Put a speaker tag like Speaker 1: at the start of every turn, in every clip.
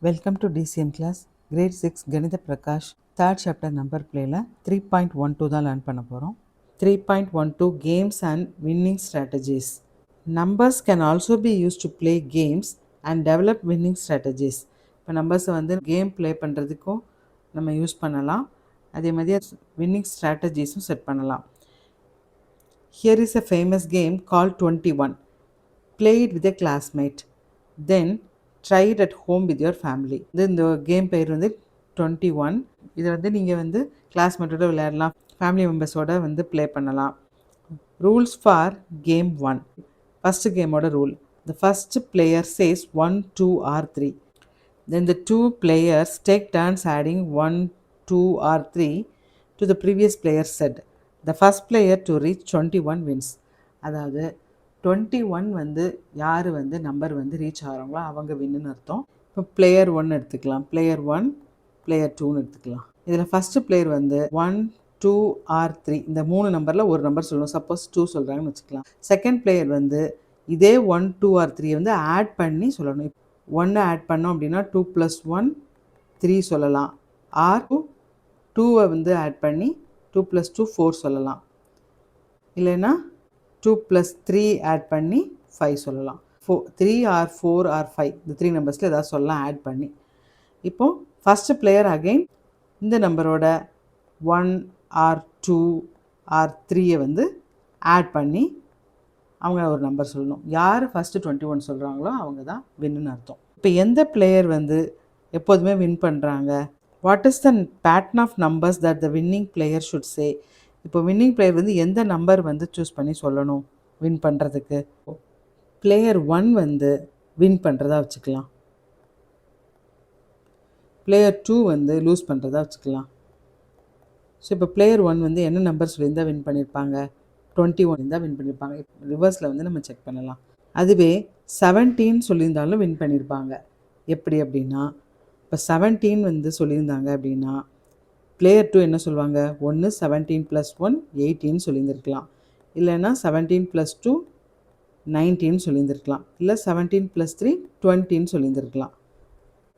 Speaker 1: Welcome to DCM class, grade 6 Ganitha Prakash, third chapter number playல 3.12 தான் learn பண்ண போகிறோம். 3.12 Games and Winning Strategies. Numbers can also be used to play games and develop winning strategies. இப்போ நம்பர்ஸை வந்து game play பண்ணுறதுக்கும் நம்ம use பண்ணலாம், அதே மாதிரி வின்னிங் ஸ்ட்ராட்டஜிஸும் செட் பண்ணலாம். Here is a famous game called 21. Play it with a classmate. Then try it at home with your family. இந்த கேம் பேர் வந்து 21. இதை வந்து நீங்கள் வந்து கிளாஸ்மேட்டோட விளையாடலாம், ஃபேமிலி மெம்பர்ஸோட வந்து ப்ளே பண்ணலாம். Rules for game 1. ஃபஸ்ட்டு கேமோட rule, the first player says 1, 2 or 3. Then the two players take turns adding 1, 2 or 3 to the previous player said. The first player to reach 21 wins. அதாவது 21 வந்து யார் வந்து number வந்து reach ஆகிறாங்களோ அவங்க வின்னுன்னு அர்த்தம். இப்போ player 1 எடுத்துக்கலாம், பிளேயர் 1, பிளேயர் 2ன்னு எடுத்துக்கலாம். இதில் ஃபஸ்ட்டு பிளேயர் வந்து 1, 2 or 3 இந்த 3 நம்பரில் ஒரு நம்பர் சொல்லணும். சப்போஸ் 2 சொல்கிறாங்கன்னு வச்சுக்கலாம். செகண்ட் பிளேயர் வந்து இதே 1, 2 or 3 வந்து ஆட் பண்ணி சொல்லணும். 1 ஆட் பண்ணோம் அப்படின்னா 2 + 1 3 சொல்லலாம். ஆர் 2வை வந்து ஆட் பண்ணி 2 + 2 4 சொல்லலாம். இல்லைன்னா 2 + 3 ஆட் பண்ணி 5 சொல்லலாம். 3 or 4 or 5 இந்த 3 நம்பர்ஸில் ஏதாவது சொல்லலாம் ஆட் பண்ணி. இப்போது ஃபஸ்ட்டு பிளேயர் அகெயின் இந்த நம்பரோட 1 or 2 or 3யை வந்து ஆட் பண்ணி அவங்க ஒரு நம்பர் சொல்லணும். யார் ஃபஸ்ட்டு 21 சொல்கிறாங்களோ அவங்க தான் வின்னு அர்த்தம். இப்போ எந்த பிளேயர் வந்து எப்போதுமே வின் பண்ணுறாங்க? What is the pattern of numbers that the winning player should say? இப்போ வின்னிங் பிளேயர் வந்து எந்த நம்பர் வந்து சூஸ் பண்ணி சொல்லணும் வின் பண்ணுறதுக்கு? பிளேயர் 1 வந்து வின் பண்ணுறதா வச்சுக்கலாம், பிளேயர் 2 வந்து லூஸ் பண்ணுறதா வச்சுக்கலாம். ஸோ இப்போ பிளேயர் 1 வந்து என்ன நம்பர் சொல்லியிருந்தால் வின் பண்ணியிருப்பாங்க? 21 இருந்தால் வின் பண்ணியிருப்பாங்க. ரிவர்ஸில் வந்து நம்ம செக் பண்ணலாம். அதுவே 17 சொல்லியிருந்தாலும் வின் பண்ணியிருப்பாங்க. எப்படி அப்படின்னா, இப்போ 17 வந்து சொல்லியிருந்தாங்க அப்படின்னா பிளேயர் 2 என்ன சொல்லுவாங்க? 1 17 + 1 18 சொல்லியிருந்துருக்கலாம். இல்லைன்னா 17 + 2 19 சொல்லியிருந்துருக்கலாம். இல்லை 17 + 3 20 சொல்லியிருந்துருக்கலாம்.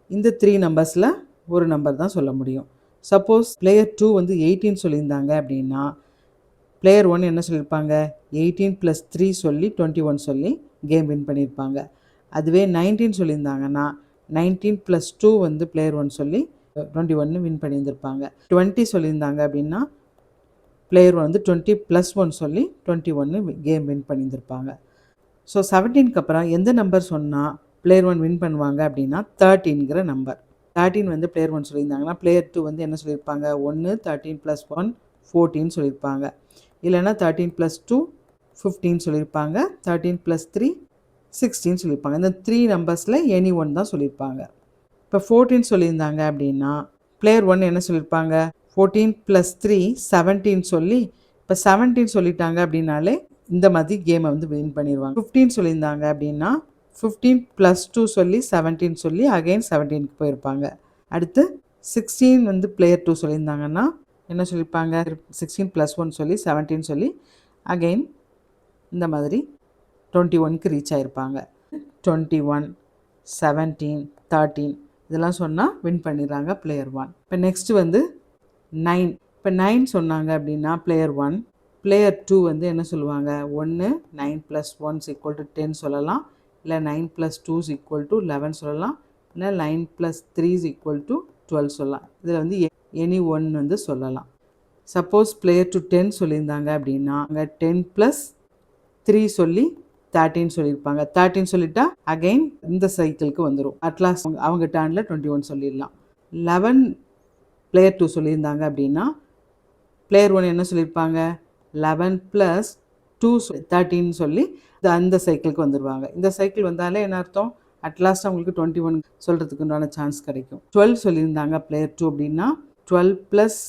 Speaker 1: இந்த 3 நம்பர்ஸில் ஒரு நம்பர் தான் சொல்ல முடியும். சப்போஸ் பிளேயர் 2 வந்து 18 சொல்லியிருந்தாங்க அப்படின்னா பிளேயர் 1 என்ன சொல்லியிருப்பாங்க? 18 + 3 சொல்லி 21 சொல்லி கேம் வின் பண்ணியிருப்பாங்க. அதுவே 19 சொல்லியிருந்தாங்கன்னா 19 + 2 வந்து பிளேயர் 1 சொல்லி 21 வின் பண்ணியிருந்திருப்பாங்க. 20 சொல்லியிருந்தாங்க அப்படின்னா பிளேயர் 1 வந்து 20 + 1 சொல்லி 21 கேம் வின் பண்ணியிருந்திருப்பாங்க. ஸோ 17க்கு அப்புறம் எந்த நம்பர் சொன்னால் பிளேயர் 1 வின் பண்ணுவாங்க அப்படின்னா 13ங்கிற நம்பர். 13 வந்து பிளேயர் 1 சொல்லியிருந்தாங்கன்னா பிளேயர் 2 வந்து என்ன சொல்லியிருப்பாங்க? 1 13 + 1 14 சொல்லியிருப்பாங்க. இல்லைன்னா 13 + 2 15 சொல்லியிருப்பாங்க. 13 + 3 16 சொல்லியிருப்பாங்க. இந்த 3 நம்பர்ஸில் எனி ஒன் தான் சொல்லியிருப்பாங்க. இப்போ 14 சொல்லியிருந்தாங்க அப்படின்னா பிளேயர் 1 என்ன சொல்லியிருப்பாங்க? 14 + 3 17 சொல்லி இப்போ 17 சொல்லிட்டாங்க அப்படின்னாலே இந்த மாதிரி கேமை வந்து வின் பண்ணிடுவாங்க. 15 சொல்லியிருந்தாங்க அப்படின்னா 15 + 2 சொல்லி 17 சொல்லி அகெயின் 17க்கு போயிருப்பாங்க. அடுத்து 16 வந்து பிளேயர் 2 சொல்லியிருந்தாங்கன்னா என்ன சொல்லியிருப்பாங்க? 16 + 1 சொல்லி 17 சொல்லி அகெயின் இந்த மாதிரி 21க்கு ரீச் ஆகிருப்பாங்க. 21 17 13 இதெல்லாம் சொன்னால் வின் பண்ணிடுறாங்க பிளேயர் 1. இப்போ நெக்ஸ்ட்டு வந்து 9. இப்போ 9 சொன்னாங்க அப்படின்னா பிளேயர் 1, பிளேயர் 2 வந்து என்ன சொல்லுவாங்க? 1 9 + 1 = 10 சொல்லலாம். இல்லை 9 + 2 = 11 சொல்லலாம். இல்லை 9 + 3 = 12 சொல்லலாம். இதில் வந்து எனி ஒன் வந்து சொல்லலாம். சப்போஸ் பிளேயர் 2 10 சொல்லியிருந்தாங்க அப்படின்னா அங்கே 10 + 3 சொல்லி 13 சொல்லியிருப்பாங்க. 13 சொல்லிட்டா அகெயின் இந்த சைக்கிளுக்கு வந்துடும். அட்லாஸ்ட் அவங்க டர்னில் 21 சொல்லிடலாம். 11 பிளேயர் 2 சொல்லியிருந்தாங்க அப்படின்னா பிளேயர் 1 என்ன சொல்லியிருப்பாங்க? 11 + 2 13 சொல்லி அந்த சைக்கிளுக்கு வந்துடுவாங்க. இந்த சைக்கிள் வந்தாலே என்ன அர்த்தம்? அட்லாஸ்ட் அவங்களுக்கு 21 சொல்கிறதுக்கு உண்டான சான்ஸ் கிடைக்கும். 12 சொல்லியிருந்தாங்க பிளேயர் 2 அப்படின்னா 12 +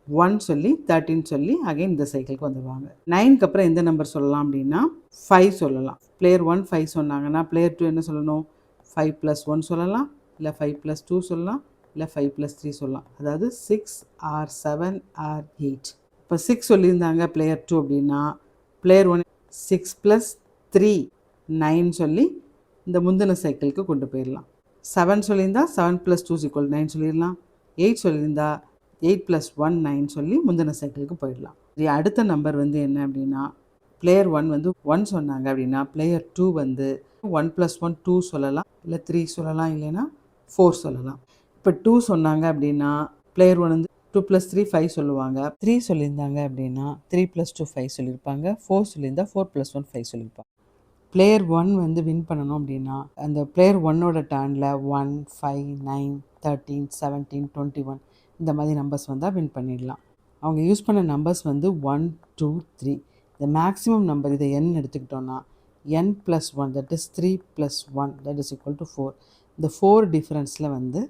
Speaker 1: 1 சொல்லி 13 சொல்லி அகைன் இந்த சைக்கிளுக்கு வந்துடுவாங்க. 9க்கு அப்புறம் எந்த நம்பர் சொல்லலாம் அப்படின்னா 5 சொல்லலாம். பிளேயர் 1 5 சொன்னாங்கன்னா பிளேயர் 2 என்ன சொல்லணும்? 5 + 1 சொல்லலாம், இல்லை 5 + 2 சொல்லலாம், இல்லை 5 + 3 சொல்லலாம். அதாவது 6 or 7 or 8. இப்போ 6 சொல்லியிருந்தாங்க பிளேயர் 2 அப்படின்னா பிளேயர் 1 6 + 3 9 சொல்லி இந்த முந்தின சைக்கிளுக்கு கொண்டு போயிடலாம். 7 சொல்லியிருந்தா 7 + 2 = 9 சொல்லிடலாம். 8 சொல்லியிருந்தா 8 + 1 9 சொல்லி முந்தின சைக்கிளுக்கு போயிடலாம். சரி, அடுத்த நம்பர் வந்து என்ன அப்படின்னா, பிளேயர் 1 வந்து 1 சொன்னாங்க அப்படின்னா, பிளேயர் 2 வந்து 1 + 1 2 சொல்லலாம், இல்லை 3 சொல்லலாம், இல்லைன்னா 4 சொல்லலாம். இப்போ 2 சொன்னாங்க அப்படின்னா பிளேயர் 1 வந்து 2 + 3 5 சொல்லுவாங்க. 3 சொல்லியிருந்தாங்க அப்படின்னா 3 + 2 5 சொல்லியிருப்பாங்க. 4 சொல்லியிருந்தா 4 + 1 5 சொல்லியிருப்பாங்க. பிளேயர் 1 வந்து வின் பண்ணணும் அப்படின்னா அந்த பிளேயர் 1ஓட டர்னில் 1 5 9 13 17 21 இந்த மாதிரி நம்பர்ஸ் வந்தால் வின் பண்ணிடலாம். அவங்க யூஸ் பண்ண நம்பர்ஸ் வந்து 1 2 3. இந்த மேக்ஸிமம் நம்பர் இதை n எடுத்துக்கிட்டோன்னா n + 1 that is 3 + 1 that is = 4. இந்த 4 டிஃப்ரென்ஸில் வந்து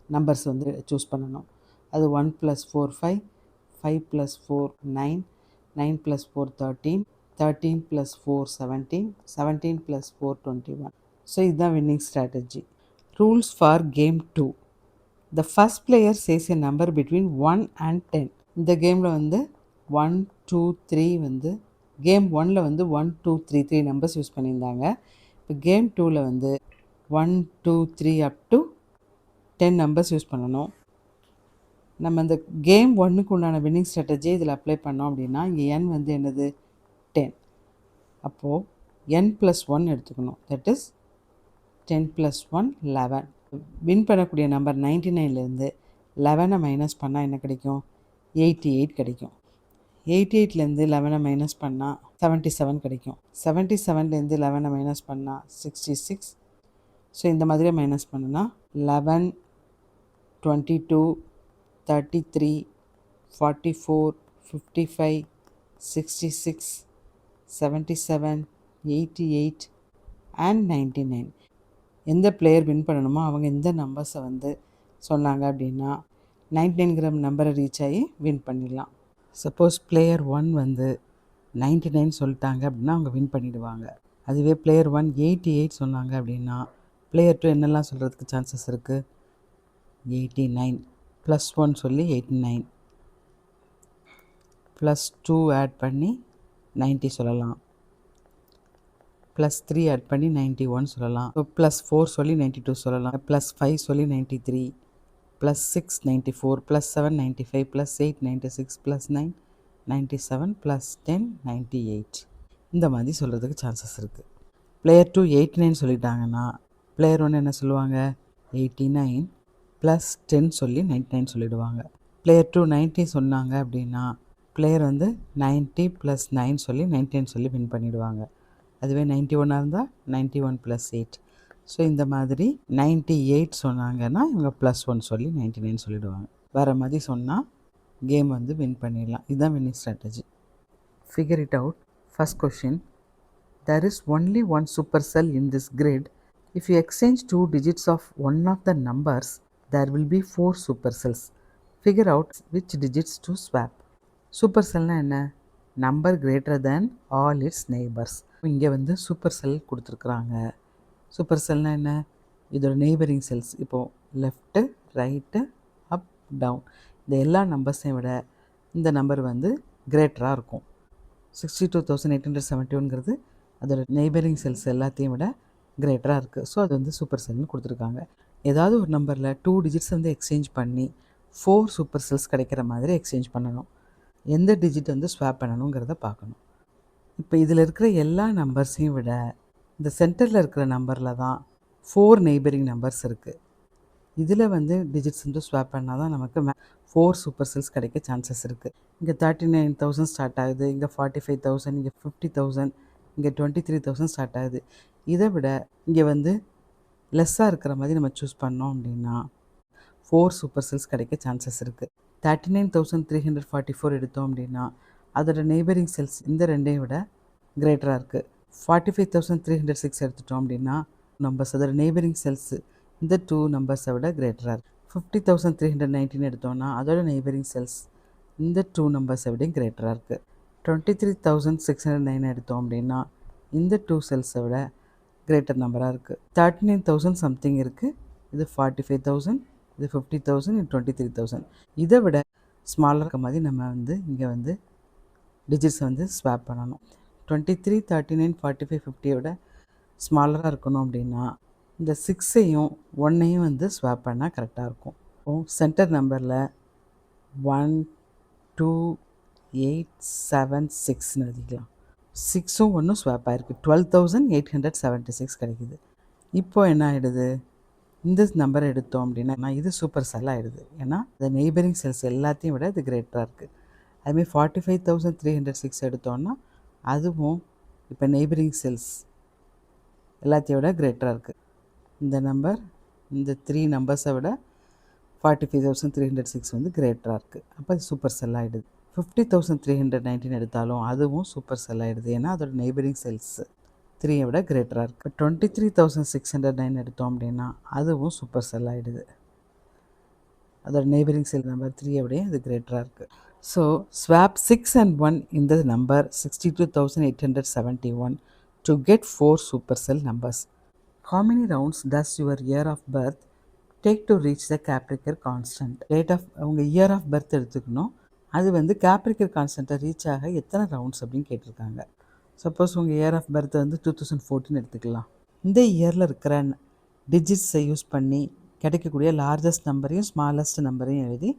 Speaker 1: நம்பர்ஸ் வந்து சூஸ் பண்ணணும். அது 1 + 4 5, 5 + 4 9, 9 + 4 13, 13 + 4 17, 17 + 4 21. ஸோ இதுதான் winning strategy. Rules for game 2. The first player says a number between 1 and 10. இந்த கேமில் வந்து 1 2 3 வந்து கேம் 1ல் வந்து 1 2 3 3 நம்பர்ஸ் யூஸ் பண்ணியிருந்தாங்க. இப்போ கேம் 2ல் வந்து 1 2 3 அப் டு 10 நம்பர்ஸ் யூஸ் பண்ணணும். நம்ம இந்த கேம் 1க்கு உண்டான வின்னிங் ஸ்ட்ராட்டஜி இதில் அப்ளை பண்ணோம் அப்படின்னா இங்கே n வந்து என்னது 10. அப்போது n + 1 எடுத்துக்கணும். That is 10 + 1 11. வின் பண்ணக்கூடிய நம்பர் 99லேருந்து 11 மைனஸ் பண்ணால் என்ன கிடைக்கும்? 88 கிடைக்கும். 88லேருந்து 11 மைனஸ் பண்ணால் 77 கிடைக்கும். 77லேருந்து 11 மைனஸ் பண்ணால் 66. ஸோ இந்த மாதிரியே மைனஸ் பண்ணுனா 11 22 33 44 55 66 77 88 and 99. எந்த பிளேயர் வின் பண்ணணுமோ அவங்க இந்த நம்பர்ஸை வந்து சொன்னாங்க அப்படின்னா 99ங்கிற நம்பரை ரீச் ஆகி வின் பண்ணிடலாம். சப்போஸ் பிளேயர் 1 வந்து 99 சொல்லிட்டாங்க அப்படின்னா அவங்க வின் பண்ணிடுவாங்க. அதுவே பிளேயர் 1 88 சொன்னாங்க அப்படின்னா பிளேயர் 2 என்னெல்லாம் சொல்கிறதுக்கு சான்சஸ் இருக்குது? 89 + 1 சொல்லி 89 +2 ஆட் பண்ணி 90 சொல்லலாம், +3 ஆட் பண்ணி 91 சொல்லலாம், +4 சொல்லி 92 சொல்லலாம், +5 சொல்லி 93, +6 94, +7 95, +8 96, +9 97, +10 98. இந்த மாதிரி சொல்கிறதுக்கு சான்சஸ் இருக்குது. பிளேயர் 2 89 சொல்லிட்டாங்கன்னா பிளேயர் 1 என்ன சொல்லுவாங்க? 89 +10 சொல்லி 99 சொல்லிடுவாங்க. பிளேயர் 2 90 சொன்னாங்க அப்படின்னா பிளேயர் வந்து 90 + 9 சொல்லி 99 சொல்லி வின் பண்ணிடுவாங்க. அதுவே 91 இருந்தால் 91 + 8. ஸோ இந்த மாதிரி 98 சொன்னாங்கன்னா இவங்க +1 சொல்லி 99 சொல்லிடுவாங்க. வேறு மாதிரி சொன்னால் கேம் வந்து வின் பண்ணிடலாம். இதுதான் winning strategy. Figure it out. First question. There is only one supercell in this grid. If you exchange 2 digits of one of the numbers, there will be 4 supercells. Figure out which digits to swap. சூப்பர்செல்னா என்ன? Number greater than all it's neighbours. இங்கே வந்து super செல் கொடுத்துருக்குறாங்க. Super செல்னால் என்ன? இதோட neighbouring cells இப்போது left right up down இந்த எல்லா நம்பர்ஸையும் விட இந்த நம்பர் வந்து கிரேட்டராக இருக்கும். 62,871ங்கிறது அதோட நெய்பரிங் செல்ஸ் எல்லாத்தையும் விட கிரேட்டராக இருக்குது. ஸோ அது வந்து சூப்பர் செல்னு கொடுத்துருக்காங்க. ஏதாவது ஒரு நம்பரில் 2 டிஜிட்ஸ் வந்து எக்ஸ்சேஞ்ச் பண்ணி 4 சூப்பர் செல்ஸ் கிடைக்கிற மாதிரி எக்ஸ்சேஞ்ச் பண்ணணும். எந்த டிஜிட் வந்து ஸ்வாப் பண்ணணுங்கிறத பார்க்கணும். இப்போ இதில் இருக்கிற எல்லா நம்பர்ஸையும் விட இந்த சென்டரில் இருக்கிற நம்பரில் தான் 4 நெய்பரிங் நம்பர்ஸ் இருக்குது. இதில் வந்து டிஜிட்ஸ் வந்து ஸ்வாப் பண்ணால் தான் நமக்கு 4 சூப்பர் செல்ஸ் கிடைக்க சான்சஸ் இருக்குது. இங்கே 39,000 ஸ்டார்ட் ஆகுது, இங்கே 45,000, இங்கே 50,000, இங்கே 23,000 ஸ்டார்ட் ஆகுது. இதை விட இங்கே வந்து லெஸ்ஸாக இருக்கிற மாதிரி நம்ம சூஸ் பண்ணோம் அப்படின்னா 4 சூப்பர் செல்ஸ் கிடைக்க சான்சஸ் இருக்குது. 39,344 எடுத்தோம் அப்படின்னா அதோட நெய்பரிங் செல்ஸ் இந்த ரெண்டையும் விட கிரேட்டராக இருக்குது. 45,306 எடுத்துட்டோம் அப்படின்னா நம்பர்ஸ் அதோட நெய்பரிங் செல்ஸ் இந்த 2 நம்பர்ஸை விட கிரேட்டராக இருக்குது. 50,319 எடுத்தோம்னா அதோட நெய்பரிங் செல்ஸ் இந்த 2 நம்பர்ஸை விட கிரேட்டராக இருக்குது. 23,609 எடுத்தோம் அப்படின்னா இந்த 2 செல்ஸை விட கிரேட்டர் நம்பராக இருக்குது. 39,000 சம்திங் இருக்குது. இது 45,000, இது 50,000, இது 23,000. இதை விட ஸ்மாலர் இருக்க மாதிரி நம்ம வந்து இங்கே வந்து டிஜிட்ஸ் வந்து ஸ்வாப் பண்ணணும். 23, 39, 45, 50 விட ஸ்மாலராக இருக்கணும் அப்படின்னா இந்த 6ஐயும் 1ஐயும் வந்து ஸ்வாப் பண்ணால் கரெக்டாக இருக்கும். சென்டர் நம்பரில் 1 2 8 7 6ன்னு எழுதிக்கலாம். 6ம் 1ம் ஸ்வாப் ஆகிருக்கு. 12,876 கிடைக்குது. இப்போ என்ன ஆகிடுது, இந்த நம்பரை எடுத்தோம் அப்படின்னா இது சூப்பர் செல் ஆகிடுது. ஏன்னா இந்த நெய்பரிங் செல்ஸ் எல்லாத்தையும் விட இது கிரேட்டராக இருக்குது. அதுமாதிரி 45,306 எடுத்தோன்னா அதுவும் இப்போ நெய்பரிங் செல்ஸ் எல்லாத்தையும் விட கிரேட்டராக இருக்குது. இந்த நம்பர் இந்த 3 நம்பர்ஸை விட 45,306 வந்து கிரேட்டராக இருக்குது. அப்போ அது சூப்பர் செல் ஆகிடுது. 50,319 எடுத்தாலும் அதுவும் சூப்பர் செல் ஆகிடுது. ஏன்னா அதோட நெய்பரிங் செல்ஸ் 3ஐ விட கிரேட்டராக இருக்குது. 23,609 எடுத்தோம் அப்படின்னா அதுவும் சூப்பர் செல் ஆகிடுது. அதோட நெய்பரிங் செல் நம்பர் 3ஐ விட அது கிரேட்டராக இருக்குது. So swap 6 and 1 in the number 62,871 to get 4 supercell numbers. How many rounds does your year of birth take to reach the Capricorn constant? Date of அவங்க இயர் ஆஃப் பர்த் எடுத்துக்கணும். அது வந்து Capricorn கான்ஸ்டண்ட்டை reach ஆக எத்தனை rounds அப்படின்னு கேட்டிருக்காங்க. Suppose உங்கள் year of birth வந்து 2014 எடுத்துக்கலாம். இந்த இயரில் இருக்கிற டிஜிட்ஸை யூஸ் பண்ணி கிடைக்கக்கூடிய லார்ஜஸ்ட் நம்பரையும் ஸ்மாலஸ்ட் நம்பரையும் எழுதி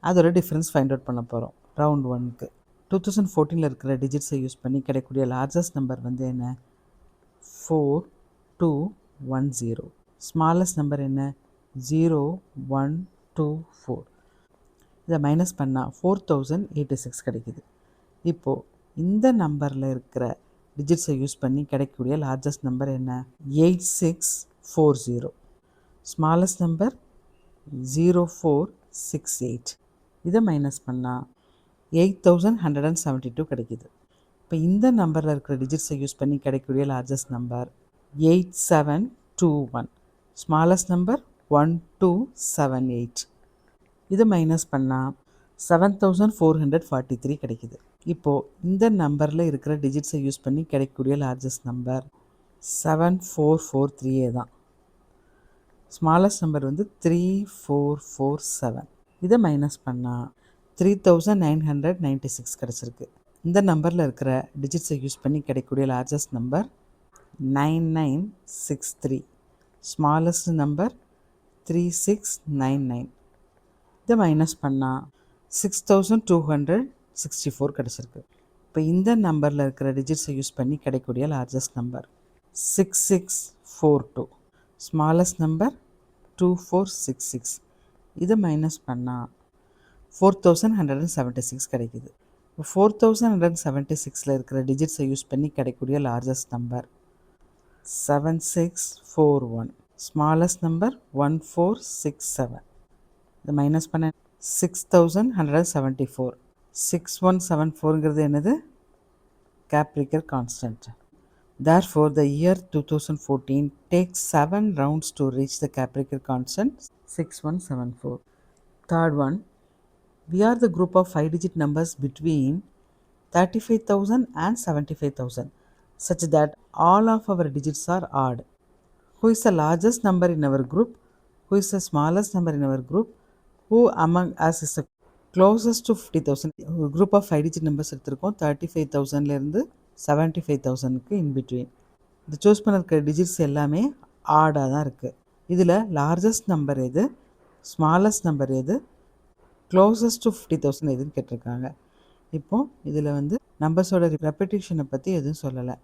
Speaker 1: அதோட டிஃப்ரென்ஸ் ஃபைண்ட் அவுட் பண்ண போகிறோம் ரவுண்ட் 1க்கு. 2014 இருக்கிற டிஜிட்ஸை யூஸ் பண்ணி கிடைக்கக்கூடிய லார்ஜஸ்ட் நம்பர் வந்து என்ன, 4210. ஸ்மாலஸ்ட் நம்பர் என்ன, 0124. இதை மைனஸ் பண்ணால் 4086 கிடைக்குது. இப்போது இந்த நம்பரில் இருக்கிற டிஜிட்ஸை யூஸ் பண்ணி கிடைக்கக்கூடிய லார்ஜஸ்ட் நம்பர் என்ன, 8640. Smallest number 0468. இதை மைனஸ் பண்ணால் 8172 கிடைக்குது. இப்போ இந்த நம்பரில் இருக்கிற டிஜிட்ஸை யூஸ் பண்ணி கிடைக்கக்கூடிய லார்ஜஸ்ட் நம்பர் 8721. Smallest number 1278. இதை மைனஸ் பண்ணால் 7443 கிடைக்குது. இப்போது இந்த நம்பரில் இருக்கிற டிஜிட்ஸை யூஸ் பண்ணி கிடைக்கக்கூடிய லார்ஜஸ்ட் நம்பர் 7443 தான். ஸ்மாலஸ்ட் நம்பர் வந்து 3447. இதை மைனஸ் பண்ணால் 3996 கிடச்சிருக்கு. இந்த நம்பரில் இருக்கிற டிஜிட்ஸை யூஸ் பண்ணி கிடைக்கக்கூடிய லார்ஜஸ்ட் நம்பர் 9963. Smallest number 3699. இதை மைனஸ் பண்ணால் 6264 கிடச்சிருக்கு. இப்போ இந்த நம்பரில் இருக்கிற டிஜிட்ஸை யூஸ் பண்ணி கிடைக்கக்கூடிய லார்ஜஸ்ட் நம்பர் 6642. Smallest number 2466. இதை மைனஸ் பண்ணால் 4176 கிடைக்குது. இப்போ 4176 இருக்கிற டிஜிட்ஸை யூஸ் பண்ணி கிடைக்கக்கூடிய லார்ஜஸ்ட் நம்பர் 7641. Smallest number 1467. இதை மைனஸ் பண்ண 6174. 6174ங்கிறது என்னது, Capricorn constant. Therefore, the year 2014 takes 7 rounds to reach the Capricorn constant 6174. Third one, we are the group of 5-digit numbers between 35,000 and 75,000 such that all of our digits are odd. Who is the largest number in our group? Who is the smallest number in our group? Who among us is the closest to 50,000? ஒரு group of 5-digit numbers எடுத்திருக்கோம். 35,000லேருந்து 75,000க்கு in between. இந்த choose பண்ணிருக்கிற digits எல்லாமே ஆடாக தான் இருக்குது. இதில் largest number எது, smallest number எது, க்ளோசஸ்ட் டு 50,000 எதுன்னு கேட்டிருக்காங்க. இப்போது இதில் வந்து நம்பர்ஸோட ரெப்படிஷனை பற்றி எதுவும் சொல்லலை.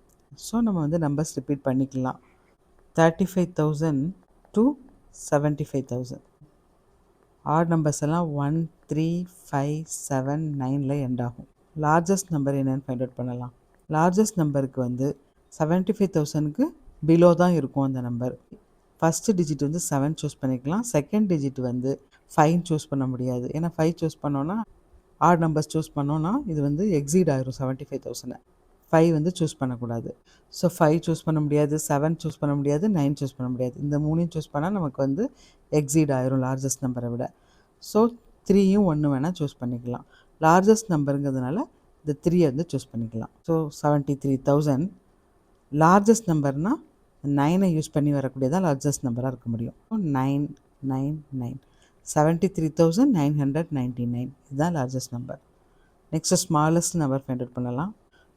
Speaker 1: ஸோ நம்ம வந்து நம்பர்ஸ் ரிப்பீட் பண்ணிக்கலாம். 35,000 to 75,000. ஆட் நம்பர்ஸ் எல்லாம் 1 3 5 7 9ல் எண்ட் ஆகும். லார்ஜஸ்ட் நம்பர் என்னென்னு ஃபைண்ட் அவுட் பண்ணலாம். லார்ஜஸ்ட் நம்பருக்கு வந்து 75,000க்கு பிலோ தான் இருக்கும் அந்த நம்பர். ஃபஸ்ட்டு டிஜிட் வந்து 7 சூஸ் பண்ணிக்கலாம். செகண்ட் டிஜிட் வந்து 5 சூஸ் பண்ண முடியாது. ஏன்னா 5 சூஸ் பண்ணோன்னா ஆட் நம்பர்ஸ் சூஸ் பண்ணோன்னா இது வந்து எக்ஸீட் ஆகிரும் 75,000. 5 வந்து சூஸ் பண்ணக்கூடாது. ஸோ 5 சூஸ் பண்ண முடியாது, 7 சூஸ் பண்ண முடியாது, 9 சூஸ் பண்ண முடியாது. இந்த 3யும் சூஸ் பண்ணால் நமக்கு வந்து எக்ஸீட் ஆகிரும் லார்ஜஸ்ட் நம்பரை விட. ஸோ 3யும் 1 வேணால் சூஸ் பண்ணிக்கலாம். லார்ஜஸ்ட் நம்பருங்கிறதுனால இந்த 3 வந்து சூஸ் பண்ணிக்கலாம். ஸோ 73,000 லார்ஜஸ்ட் நம்பர்னால் 9ஐ யூஸ் பண்ணி வரக்கூடியதான் லார்ஜஸ்ட் நம்பராக இருக்க முடியும். 999. 73,999 இதுதான் largest number. Next smallest number find out பண்ணலாம்.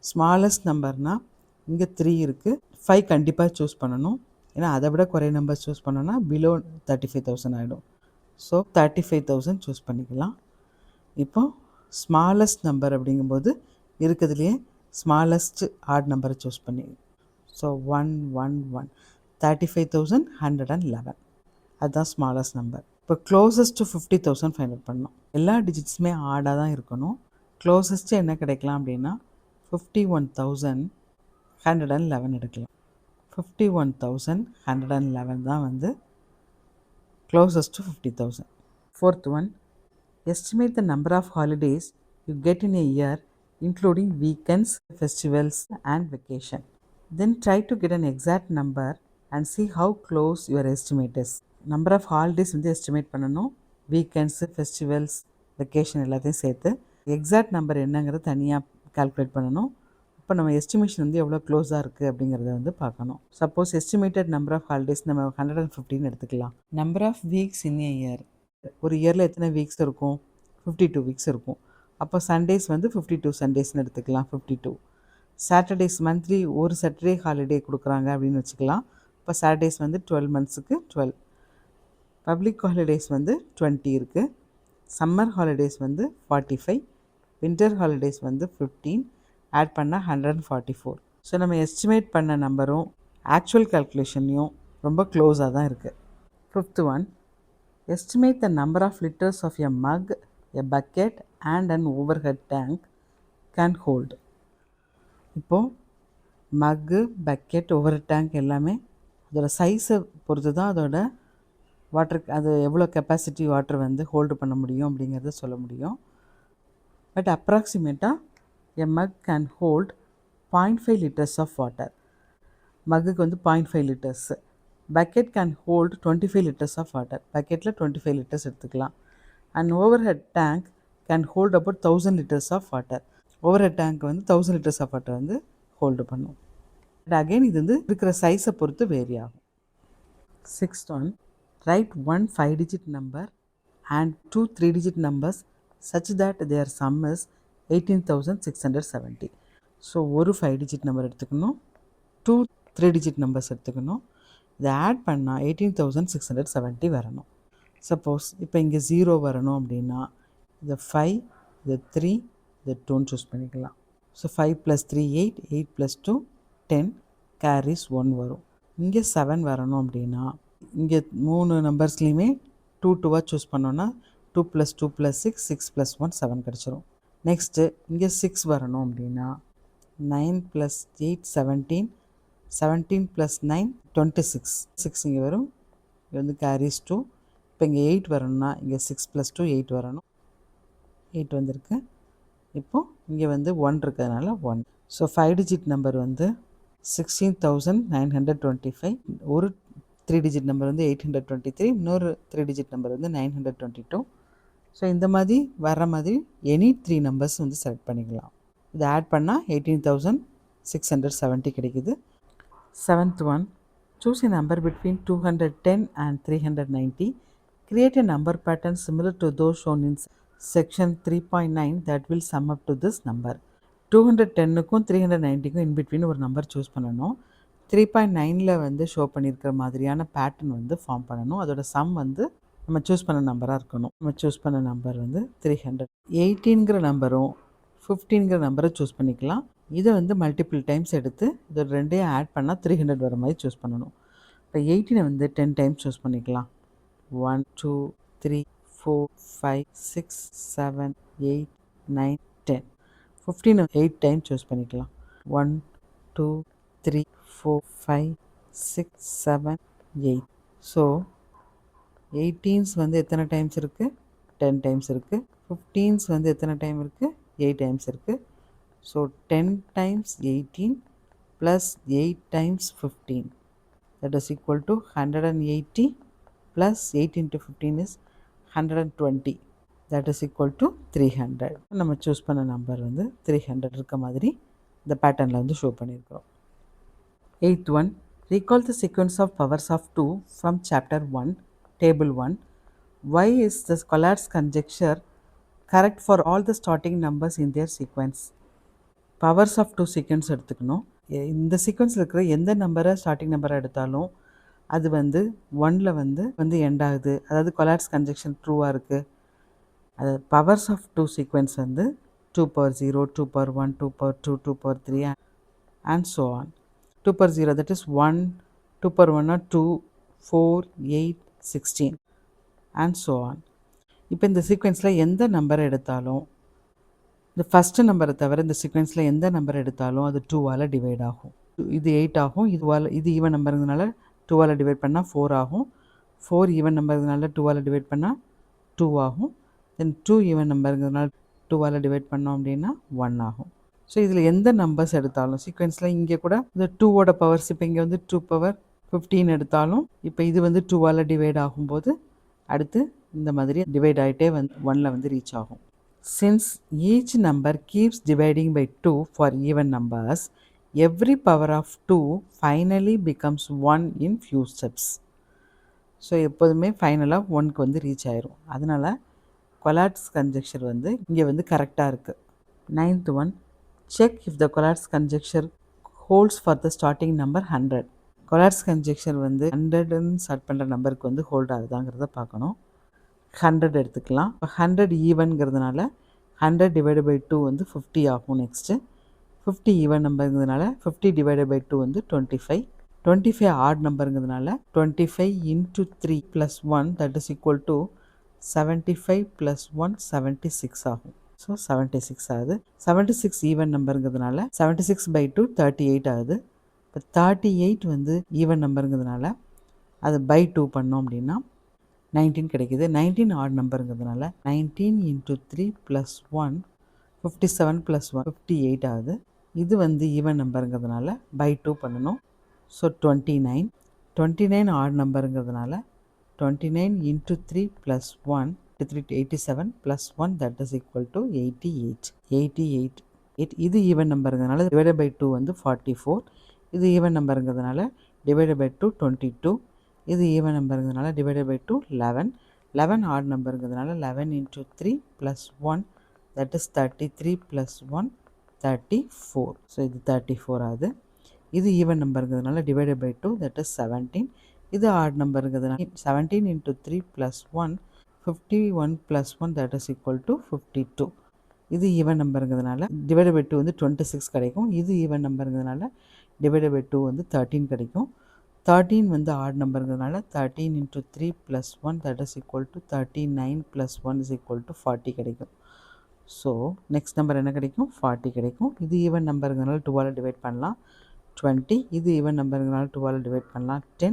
Speaker 1: ஸ்மாலஸ்ட் நம்பர்னால் இங்கே 3 இருக்குது. 5 கண்டிப்பாக சூஸ் பண்ணணும். ஏன்னா அதை விட குறைய நம்பர் சூஸ் பண்ணோன்னா பிலோ 35,000 ஆகிடும். ஸோ 35,000 சூஸ் பண்ணிக்கலாம். இப்போ ஸ்மாலஸ்ட் நம்பர் அப்படிங்கும்போது இருக்கிறதுலையே ஸ்மாலஸ்ட் ஆட் நம்பரை சூஸ் பண்ணி, ஸோ 111 35,111 அதுதான் ஸ்மாலஸ்ட் நம்பர். இப்போ க்ளோசஸ்ட் டு 50,000 ஃபைண்ட் அவுட் பண்ணணும். எல்லா டிஜிட்ஸுமே ஆடாக தான் இருக்கணும். க்ளோசஸ்ட்டு என்ன கிடைக்கலாம் அப்படின்னா 51,111 எடுக்கலாம். 51,111 தான் வந்து closest to 50,000. Fourth one, estimate the number of holidays you get in a year including weekends, festivals and vacation. Then try to get an exact number and see how close your estimate is. Number of holidays வந்து estimate பண்ணணும். Weekends, festivals, vacation எல்லாத்தையும் சேர்த்து exact number என்னங்கிறத தனியாக calculate பண்ணணும். இப்போ நம்ம estimation வந்து எவ்வளோ க்ளோஸாக இருக்குது அப்படிங்கிறத வந்து பார்க்கணும். Suppose estimated number of holidays நம்ம 115 எடுத்துக்கலாம். Number of weeks in a year, ஒரு இயரில் எத்தனை வீக்ஸ் இருக்கும்? 52 வீக்ஸ் இருக்கும். அப்போ சண்டேஸ் வந்து 52 சண்டேஸ்னு எடுத்துக்கலாம். 52 சாட்டர்டேஸ், மந்த்லி ஒரு சாட்டர்டே ஹாலிடே கொடுக்குறாங்க அப்படின்னு வச்சுக்கலாம். இப்போ சாட்டர்டேஸ் வந்து 12 மந்த்ஸுக்கு 12. பப்ளிக் ஹாலிடேஸ் வந்து 20 இருக்குது. சம்மர் ஹாலிடேஸ் வந்து 45, வின்டர் ஹாலிடேஸ் வந்து 15, ஆட் பண்ணால் 144. ஸோ நம்ம எஸ்டிமேட் பண்ண நம்பரும் ஆக்சுவல் கால்குலேஷன்லையும் ரொம்ப க்ளோஸாக தான் இருக்குது. Fifth one, estimate the number of liters of a mug, a bucket and an overhead tank can hold. இப்போது மக்கு, பக்கெட், ஓவர் டேங்க் எல்லாமே அதோட சைஸை பொறுத்து தான் அதோட வாட்டர், அது எவ்வளோ கெப்பாசிட்டி வாட்டர் வந்து ஹோல்டு பண்ண முடியும் அப்படிங்கிறத சொல்ல முடியும். பட் அப்ராக்சிமேட்டாக a mug can hold 0.5 liters of water. மக்குக்கு வந்து 0.5 liters. Bucket can hold 25 liters of water. பக்கெட்டில் 25 liters எடுத்துக்கலாம். And overhead tank can hold about 1000 liters of water. Overhead tank வந்து 1000 liters ஆஃப் வாட்டர் வந்து hold பண்ணும். But again இது வந்து இருக்கிற சைஸை பொறுத்து வேரி ஆகும். Sixth one, right one 5-digit number and two 3-digit numbers such that their sum is 18,670. So ஒரு 5-digit நம்பர் எடுத்துக்கணும், 2 3-digit நம்பர்ஸ் எடுத்துக்கணும். இதை ஆட் பண்ணால் 18,670 வரணும். சப்போஸ் இப்போ இங்கே 0 வரணும் அப்படின்னா இதை 5, இதை 3, இதை 2ன்னு சூஸ் பண்ணிக்கலாம். ஸோ 5 + 3 8, 8 + 2 10, கேரிஸ் 1 வரும். இங்கே 7 வரணும் அப்படின்னா இங்கே 3 நம்பர்ஸ்லேயுமே 2 2வாக சூஸ் பண்ணோன்னா 2 + 2 + 6, 6 + 1 7 கிடச்சிரும். நெக்ஸ்ட்டு இங்கே 6 வரணும் அப்படின்னா 9 + 8 17, 17 + 9 26, 6 இங்கே வரும். இங்கே வந்து கேரிஸ் 2. இப்போ இங்கே 8 வரணும்னா இங்கே 6 + 2 8 வரணும். 8 வந்திருக்கு. இப்போது இங்கே வந்து 1 இருக்கிறதுனால 1. ஸோ 5-digit நம்பர் வந்து 16,925. ஒரு 3-digit நம்பர் வந்து 823, இன்னொரு 3-digit நம்பர் வந்து 922. ஸோ இந்த மாதிரி வர்ற மாதிரி எனி 3 நம்பர்ஸ் வந்து செலக்ட் பண்ணிக்கலாம். இதை ஆட் பண்ணால் 18,670 கிடைக்குது. 7th one, choose a number between 210 and 390. Create a number pattern similar to those shown in section 3.9 that will sum up to this number. 210க்கும் 390க்கும் இன்பிட்வீன் ஒரு நம்பர் சூஸ் பண்ணணும். 3.9ல் வந்து ஷோ பண்ணியிருக்கிற மாதிரியான பேட்டர்ன் வந்து ஃபார்ம் பண்ணணும். அதோட சம் வந்து நம்ம சூஸ் பண்ண நம்பராக இருக்கணும். நம்ம சூஸ் பண்ண நம்பர் வந்து 300. 18ங்கிற நம்பரும் 15ங்கிற நம்பரை சூஸ் பண்ணிக்கலாம். இதை வந்து மல்டிபிள் டைம்ஸ் எடுத்து இதோட ரெண்டையும் ஆட் பண்ணால் 300 வர மாதிரி சூஸ் பண்ணணும். இப்போ 18 வந்து 10 டைம்ஸ் சூஸ் பண்ணிக்கலாம். 1 2 3 4 5 6 7 8 9 10. 15 8 டைம்ஸ் சூஸ் பண்ணிக்கலாம். 1 2 3 4 5 6 7 8. ஸோ 18s வந்து எத்தனை டைம்ஸ் இருக்குது? 10 டைம்ஸ் இருக்குது. 15s வந்து எத்தனை டைம் இருக்குது? 8 டைம்ஸ் இருக்குது. So 10 times 18 plus 8 times 15, that is equal to 180 plus 8 into 15 is 120, that is equal to 300. நம்ம சூஸ் பண்ண நம்பர் வந்து 300 இருக்க மாதிரி இந்த பேட்டர்னில் வந்து ஷோ பண்ணியிருக்கிறோம். 8th one, recall the sequence of powers of 2 from chapter 1, table 1. Why is the Collat's conjecture correct for all the starting numbers in their sequence? Powers of 2 sequence எடுத்துக்கணும். இந்த சீக்வன்ஸில் இருக்கிற எந்த நம்பரை ஸ்டார்டிங் நம்பரை எடுத்தாலும் அது வந்து 1ல் வந்து எண்ட் ஆகுது. அதாவது கொலாப்ஸ் கன்ஜெக்ஷன் ட்ரூவாக இருக்குது. அது பவர்ஸ் ஆஃப் 2 சீக்வென்ஸ் வந்து 2 power 0, 2 power 1, 2 power 2, 2 power 3 and so on. 2 power 0 that is 1, 2 power 1 are 2, 4, 8, 16 and so on. இப்போ இந்த சீக்வென்ஸில் எந்த நம்பர் எடுத்தாலும், இந்த ஃபஸ்ட்டு நம்பரை தவிர இந்த சீக்வென்ஸில் எந்த நம்பர் எடுத்தாலும் அது 2ஆல் டிவைட் ஆகும். இது 8 ஆகும். இது ஈவன் நம்பருங்கிறதுனால 2ஆல் டிவைட் பண்ணால் 4 ஆகும். 4 ஈவன் நம்பருங்கிறதுனால 2ஆல் டிவைட் பண்ணால் 2 ஆகும். தென் 2 ஈவன் நம்பருங்கிறதுனால 2ஆல் டிவைட் பண்ணோம் அப்படின்னா 1 ஆகும். ஸோ இதில் எந்த நம்பர்ஸ் எடுத்தாலும் சீக்வென்ஸில் இங்கே கூட இந்த 2ஓட பவர்ஸ் இப்போ இங்கே வந்து 2 power 15 எடுத்தாலும் இப்போ இது வந்து 2ஆல் டிவைட் ஆகும்போது அடுத்து இந்த மாதிரி டிவைட் ஆகிட்டே 1ல் வந்து ரீச் ஆகும். Since each number keeps dividing by 2 for even numbers, every power of 2 finally becomes 1 in few steps. So எப்போதுமே ஃபைனலாக 1க்கு வந்து ரீச் ஆயிரும். அதனால் கொலாப்ஸ் கன்ஜெக்ஷர் வந்து இங்கே வந்து கரெக்டாக இருக்குது. 9th one, check if the collapse conjecture holds for the starting number 100. Collapse கன்ஜெக்ஷர் வந்து 100ன்னு ஸ்டார்ட் பண்ணுற நம்பருக்கு வந்து ஹோல்ட் ஆகுதாங்கிறத பார்க்கணும். 100 எடுத்துக்கலாம். இப்போ 100 ஈவன்கிறதுனால 100 டிவைடட் பை 2 வந்து 50 ஆகும். நெக்ஸ்ட்டு 50 ஈவன் நம்பருங்கிறதுனால 50 டிவைடட் பை 2 வந்து 25. 25 add நம்பருங்கிறதுனால 25 into 3 plus 1 that is equal to 75 plus 1 76 ஆகும். ஸோ 76 ஆகுது. 76 ஈவன் நம்பருங்கிறதுனால 76 by 2 38 ஆகுது. இப்போ 38 வந்து ஈவன் நம்பருங்கிறதுனால அது பை 2 பண்ணோம் அப்படின்னா 19 கிடைக்கிது. 19 ஆட் நம்பருங்கிறதுனால 19 into 3 plus 1 57 plus 1 58 ஆகுது. இது வந்து ஈவன் நம்பருங்கிறதுனால பை 2 பண்ணணும். ஸோ 29. 29 ஆட் நம்பருங்கிறதுனால 29 into 3 plus 1 87 plus 1 that is equal to 88. 88. இது ஈவன் நம்பருங்கிறதுனால டிவைடட் பை 2 வந்து 44. இது ஈவன் நம்பருங்கிறதுனால டிவைடட் பை 2 22. இது ஈவன் நம்பருங்கிறதுனால டிவைடட் பை 2 11. 11 ஆட் நம்பருங்கிறதுனால 11 into 3 plus 1 that is 33 plus 1 34. So இது 34 ஆகுது. இது ஈவன் நம்பருங்கிறதுனால டிவைடட் பை 2 that is 17. இது ஆட் நம்பருங்கிறதுனால 17 into 3 plus 1 51 plus 1 that is equal to 52. இது ஈவன் நம்பருங்கிறதுனால டிவைடட் பை 2 வந்து 26 கிடைக்கும். இது ஈவன் நம்பருங்கிறதுனால டிவைடட் பை 2 வந்து 13 கிடைக்கும். 13 வந்து add நம்பருங்கிறதுனால 13 into 3 plus 1 that is equal to 39 plus 1 is equal to 40 கிடைக்கும். ஸோ நெக்ஸ்ட் நம்பர் என்ன கிடைக்கும்? 40 கிடைக்கும். இது ஈவன் நம்பருங்கிறதுனால 2ஆல் டிவைட் பண்ணலாம் 20. இது ஈவன் நம்பருங்கிறதுனால 2ஆல் டிவைட் பண்ணலாம் 10.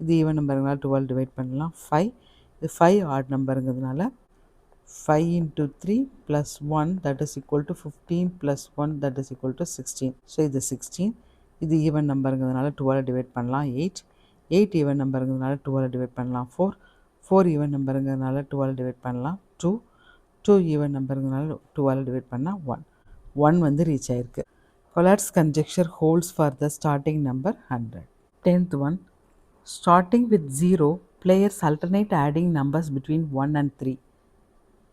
Speaker 1: இது ஈவன் நம்பருங்கனால 2ஆல் டிவைட் பண்ணலாம் 5. இது 5 add நம்பருங்கிறதுனால 5 into 3 plus 1 that is equal to 15 plus 1 that is equal to 16. So இது 16. இது ஈவன் நம்பருங்கிறதுனால 2ஆல் டிவைட் பண்ணலாம் 8. 8 ஈவன் நம்பருங்கிறதுனால 2ஆல் டிவைட் பண்ணலாம் 4. 4 ஈவன் நம்பருங்கிறதுனால 2ஆல் டிவைட் பண்ணலாம் 2. 2 ஈவன் நம்பருங்கிறதுனால 2ஆல் டிவைட் பண்ணால் 1. 1 வந்து ரீச் ஆயிருக்கு. Collatz conjecture holds for the starting number 100. 10th one, starting with 0, players alternate adding numbers between 1 and 3.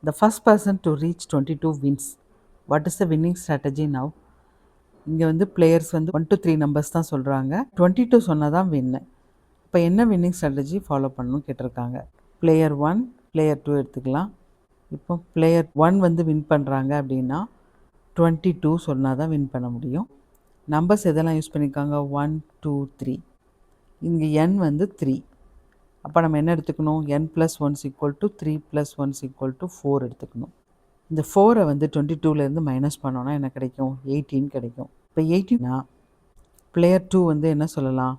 Speaker 1: The first person to reach 22 wins. What is the winning strategy now? இங்கே வந்து players வந்து 1 to 3 numbers தான் சொல்கிறாங்க. 22 சொன்னால் தான் வின்னு. இப்போ என்ன winning strategy follow பண்ணணும் கேட்டிருக்காங்க. பிளேயர் 1, பிளேயர் 2 எடுத்துக்கலாம். இப்போ பிளேயர் 1 வந்து வின் பண்ணுறாங்க அப்படின்னா 22 சொன்னால் தான் வின் பண்ண முடியும். நம்பர்ஸ் எதெல்லாம் யூஸ் பண்ணியிருக்காங்க? 1, 2, 3. இங்கே n வந்து 3. அப்போ நம்ம என்ன எடுத்துக்கணும்? n plus 1 is equal to 3 plus 1 is equal to 4 எடுத்துக்கணும். இந்த 4 வந்து 22லேருந்து மைனஸ் பண்ணோன்னா என்ன கிடைக்கும்? 18 கிடைக்கும். இப்போ 18னா பிளேயர் 2 வந்து என்ன சொல்லலாம்?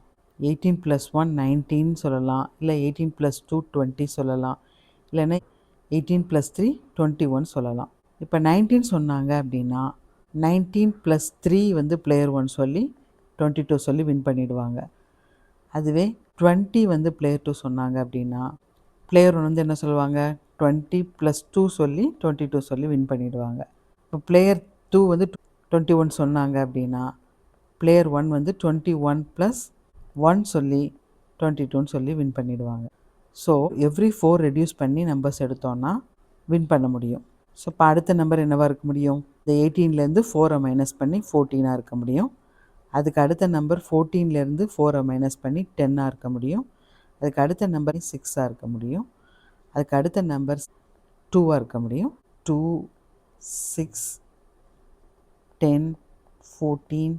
Speaker 1: 18 plus 1 19 சொல்லலாம். இல்லை 18 plus 2 20 சொல்லலாம். இல்லைன்னா 18 plus 3 21 சொல்லலாம். இப்போ 19 சொன்னாங்க அப்படின்னா 19 plus 3 வந்து பிளேயர் 1 சொல்லி 22 சொல்லி வின் பண்ணிவிடுவாங்க. அதுவே 20 வந்து பிளேயர் 2 சொன்னாங்க அப்படின்னா பிளேயர் 1 வந்து என்ன சொல்லுவாங்க? 20 plus 2 சொல்லி 22 சொல்லி வின் பண்ணிவிடுவாங்க. இப்போ பிளேயர் 2 வந்து 21 சொன்னாங்க அப்படின்னா பிளேயர் 1 வந்து 21 plus 1 சொல்லி 22ன்னு சொல்லி வின் பண்ணிவிடுவாங்க. ஸோ எவ்ரி 4 ரெடியூஸ் பண்ணி நம்பர்ஸ் எடுத்தோன்னா வின் பண்ண முடியும். ஸோ இப்போ அடுத்த நம்பர் என்னவாக இருக்க முடியும்? இந்த 18லேருந்து 4 மைனஸ் பண்ணி 14 இருக்க முடியும். அதுக்கு அடுத்த நம்பர் 14லேருந்து 4 மைனஸ் பண்ணி 10 இருக்க முடியும். அதுக்கு அடுத்த நம்பர் 6 இருக்க முடியும். அதுக்கு அடுத்த நம்பர் 2 இருக்க முடியும். 2, 6, 10, 14,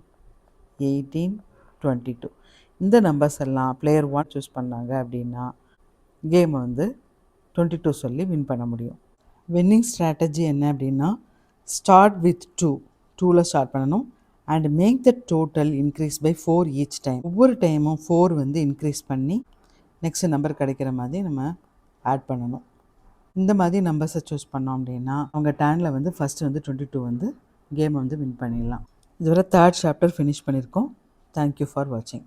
Speaker 1: 18, 22. இந்த நம்பர்ஸ் எல்லாம் பிளேயர் 1 சூஸ் பண்ணாங்க அப்படின்னா கேமை வந்து 22 சொல்லி வின் பண்ண முடியும். வின்னிங் ஸ்ட்ராட்டஜி என்ன அப்படின்னா, ஸ்டார்ட் வித் 2ல் ஸ்டார்ட் பண்ணணும் and make the total increase by 4 each time. ஒவ்வொரு டைமும் 4 வந்து இன்க்ரீஸ் பண்ணி நெக்ஸ்ட் நம்பர் கிடைக்கிற மாதிரி நம்ம ஆட் பண்ணணும். இந்த மாதிரி நம்பர்ஸை சூஸ் பண்ணோம் அப்படின்னா அவங்க டேர்னில் வந்து ஃபஸ்ட்டு வந்து 22 வந்து கேமை வந்து வின் பண்ணிடலாம். இதுவரை 3rd சாப்டர் ஃபினிஷ் பண்ணியிருக்கோம். தேங்க்யூ ஃபார் வாட்சிங்.